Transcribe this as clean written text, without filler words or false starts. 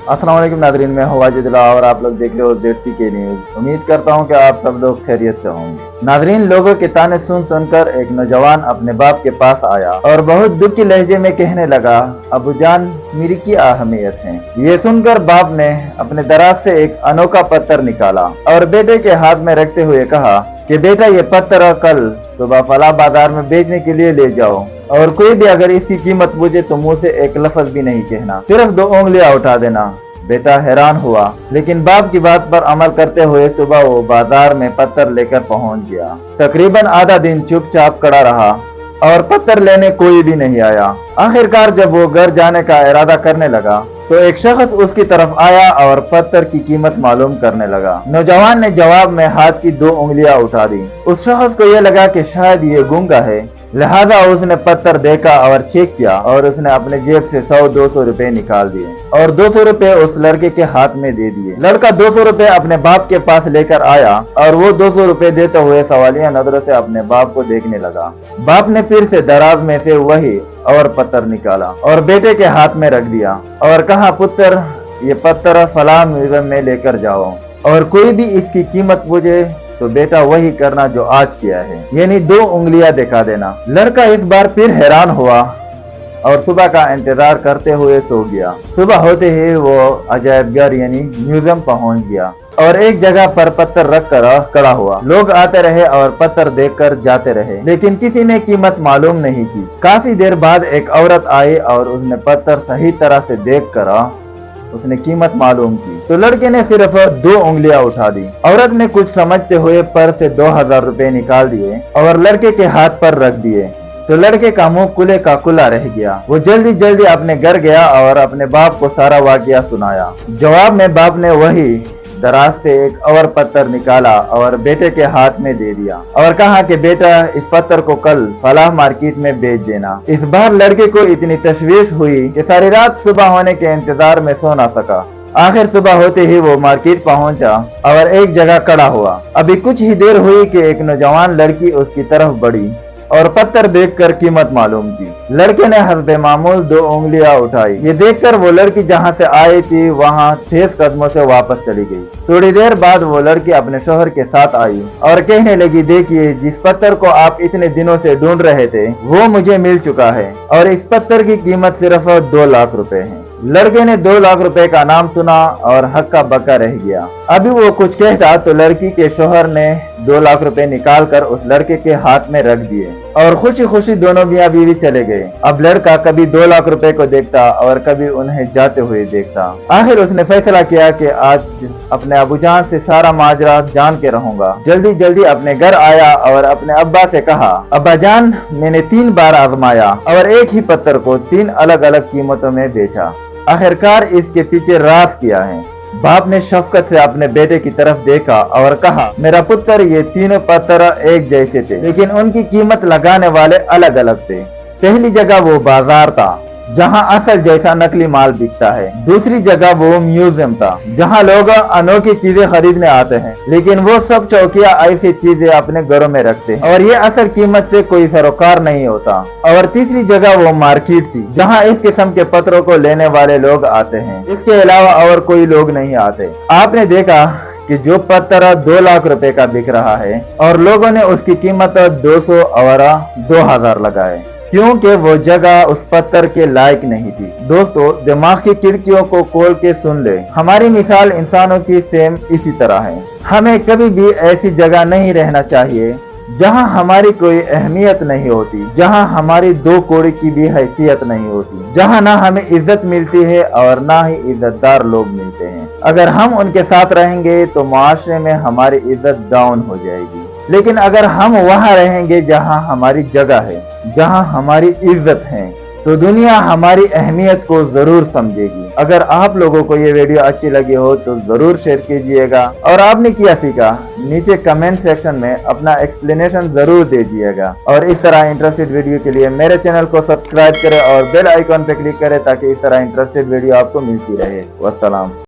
अस्सलाम वालेकुम नादरीन, मैं हूं वाजिदुल्लाह और आप लोग देख रहे हो ZT के न्यूज। उम्मीद करता हूं कि आप सब लोग खैरियत से होंगे। नादरीन, लोगों के ताने सुन सुनकर एक नौजवान अपने बाप के पास आया और बहुत दुख के लहजे में कहने लगा, अबू जान मेरी क्या अहमियत है। ये सुनकर बाप ने अपने दराज से एक अनोखा पत्थर निकाला और बेटे के हाथ में रखते हुए कहा कि बेटा, ये पत्थर कल सुबह फला बाजार में बेचने के लिए ले जाओ और कोई भी अगर इसकी कीमत पूछे तो मुंह से एक लफ्ज भी नहीं कहना, सिर्फ 2 उंगलियां उठा देना। बेटा हैरान हुआ, लेकिन बाप की बात पर अमल करते हुए सुबह वो बाजार में पत्थर लेकर पहुंच गया। तकरीबन आधा दिन चुपचाप खड़ा रहा और पत्थर लेने कोई भी नहीं आया। आखिरकार जब वो घर जाने का इरादा करने लगा तो एक शख्स उसकी तरफ आया और पत्थर की कीमत मालूम करने लगा। नौजवान ने जवाब में हाथ की 2 उंगलियां उठा दी। उस शख्स को यह लगा कि शायद ये गूंगा है, लिहाजा उसने पत्थर देखा और चेक किया और उसने अपने जेब से 100-200 रुपए निकाल दिए और 200 रुपए उस लड़के के हाथ में दे दिए। लड़का 200 रुपए अपने बाप के पास लेकर आया और वो 200 रुपए देते हुए सवालिया नजरों से अपने बाप को देखने लगा। बाप ने फिर से दराज में से वही और पत्थर निकाला और बेटे के हाथ में रख दिया और कहा, पुत्र, ये पत्थर फलां म्यूजियम में लेकर जाओ और कोई भी इसकी कीमत पूछे तो बेटा वही करना जो आज किया है, यानी 2 उंगलियां दिखा देना। लड़का इस बार फिर हैरान हुआ और सुबह का इंतजार करते हुए सो गया। सुबह होते ही वो अजायबघर यानी म्यूजियम पहुंच गया और एक जगह पर पत्थर रख कर खड़ा हुआ। लोग आते रहे और पत्थर देखकर जाते रहे, लेकिन किसी ने कीमत मालूम नहीं की। काफी देर बाद एक औरत आई और उसने पत्थर सही तरह से देखकर उसने कीमत मालूम की तो लड़के ने सिर्फ 2 उंगलियां उठा दी। औरत ने कुछ समझते हुए पर्स से 2000 रुपए निकाल दिए और लड़के के हाथ पर रख दिए तो लड़के का मुंह कुले का कुला रह गया। वो जल्दी जल्दी अपने घर गया और अपने बाप को सारा वाकया सुनाया। जवाब में बाप ने वही दराज से एक और पत्थर निकाला और बेटे के हाथ में दे दिया और कहा कि बेटा, इस पत्थर को कल फलाह मार्केट में बेच देना। इस बार लड़के को इतनी तशवीश हुई कि सारी रात सुबह होने के इंतजार में सो ना सका। आखिर सुबह होते ही वो मार्केट पहुंचा और एक जगह खड़ा हुआ। अभी कुछ ही देर हुई कि एक नौजवान लड़की उसकी तरफ बढ़ी और पत्थर देखकर कीमत मालूम की। लड़के ने हस्बे मामूल 2 उंगलियां उठाई। ये देखकर वो लड़की जहां से आई थी वहां तेज कदमों से वापस चली गई। थोड़ी देर बाद वो लड़की अपने शोहर के साथ आई और कहने लगी, देखिए, जिस पत्थर को आप इतने दिनों से ढूंढ रहे थे वो मुझे मिल चुका है और इस पत्थर की कीमत सिर्फ 2 लाख रुपए है। लड़के ने 2 लाख रुपए का नाम सुना और हक्का बक्का रह गया। अभी वो कुछ कहता तो लड़की के शोहर ने 2 लाख रुपए निकाल कर उस लड़के के हाथ में रख दिए और खुशी खुशी दोनों मियां बीवी चले गए। अब लड़का कभी 2 लाख रुपए को देखता और कभी उन्हें जाते हुए देखता। आखिर उसने फैसला किया कि आज अपने अबूजान से सारा माजरा जान के रहूंगा। जल्दी जल्दी अपने घर आया और अपने अब्बा से कहा, अब्बा जान, मैंने 3 बार आजमाया और एक ही पत्थर को 3 अलग अलग कीमतों में बेचा। आखिरकार इसके पीछे राज क्या है। बाप ने शफकत से अपने बेटे की तरफ देखा और कहा, मेरा पुत्र, ये तीनों पत्थर एक जैसे थे, लेकिन उनकी कीमत लगाने वाले अलग अलग थे। पहली जगह वो बाजार था जहां असल जैसा नकली माल बिकता है। दूसरी जगह वो म्यूजियम था जहां लोग अनोखी चीजें खरीदने आते हैं, लेकिन वो सब चौकिया ऐसी चीजें अपने घरों में रखते हैं और ये असल कीमत से कोई सरोकार नहीं होता। और तीसरी जगह वो मार्केट थी जहां इस किस्म के पत्थरों को लेने वाले लोग आते हैं। इसके अलावा और कोई लोग नहीं आते। आपने देखा कि जो पत्थर 2 लाख रुपए का बिक रहा है और लोगों ने उसकी कीमत 200 और 2000 लगाए, क्योंकि वो जगह उस पत्थर के लायक नहीं थी। दोस्तों, दिमाग की खिड़कियों को खोल के सुन ले। हमारी मिसाल इंसानों की सेम इसी तरह है। हमें कभी भी ऐसी जगह नहीं रहना चाहिए जहां हमारी कोई अहमियत नहीं होती, जहां हमारी 2 कौड़ी की भी हैसियत नहीं होती, जहां ना हमें इज्जत मिलती है और ना ही इज्जतदार लोग मिलते हैं। अगर हम उनके साथ रहेंगे तो मुआशरे में हमारी इज्जत डाउन हो जाएगी, लेकिन अगर हम वहां रहेंगे जहां हमारी जगह है, जहां हमारी इज्जत है, तो दुनिया हमारी अहमियत को जरूर समझेगी। अगर आप लोगों को ये वीडियो अच्छी लगी हो तो जरूर शेयर कीजिएगा और आपने क्या सीखा नीचे कमेंट सेक्शन में अपना एक्सप्लेनेशन जरूर दीजिएगा। और इस तरह इंटरेस्टेड वीडियो के लिए मेरे चैनल को सब्सक्राइब करें और बेल आइकॉन पे क्लिक करें ताकि इस तरह इंटरेस्टेड वीडियो आपको मिलती रहे। वस्सलाम।